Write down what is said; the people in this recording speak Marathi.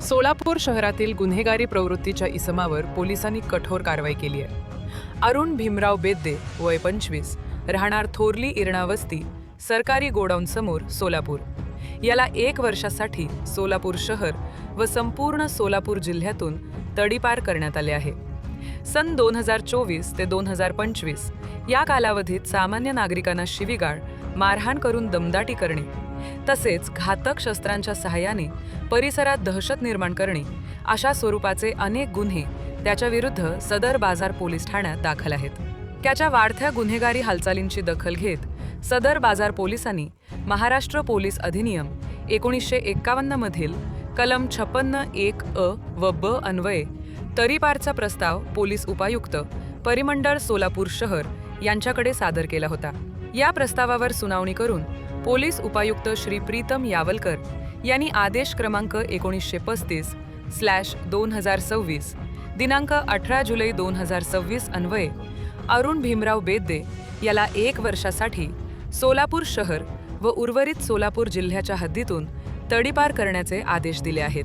सोलापूर शहरातील गुन्हेगारी प्रवृत्तीच्या इसमावर पोलिसांनी कठोर कारवाई केली आहे. अरुण भीमराव बेद्दे, वय 25, राहणार थोरली इरणा वस्ती, सरकारी गोडाऊन समोर, सोलापूर. याला 1 वर्षासाठी सोलापूर शहर व संपूर्ण सोलापूर जिल्ह्यातून तडीपार करण्यात आले आहे. सन 2024 ते 2025 या कालावधीत सामान्य नागरिकांना शिवीगाळ, मारहाण करून दमदाटी करणे तसेच घातक शस्त्रांच्या सहाय्याने परिसरात दहशत निर्माण करणे अशा स्वरूपाचे अनेक गुन्हे त्याच्या विरुद्ध सदर बाजार पोलीस ठाण्यात दाखल आहेत. त्याच्या वाढत्या गुन्हेगारी हालचालींची दखल घेत सदर बाजार पोलिसांनी महाराष्ट्र पोलीस अधिनियम 1951 मधील कलम 56(1)(अ) व (ब) अन्वये तडीपारचा प्रस्ताव पोलीस उपायुक्त परिमंडळ सोलापूर शहर यांच्याकडे सादर केला होता. या प्रस्तावावर सुनावणी करून पोलीस उपायुक्त श्री प्रीतम यावलकर यांनी आदेश क्रमांक 1935/2026 दिनांक 18 जुलै 2026 अन्वये अरुण भीमराव बेद्दे याला 1 वर्षासाठी सोलापूर शहर व उर्वरित सोलापूर जिल्ह्याच्या हद्दीतून तडीपार करण्याचे आदेश दिले आहेत.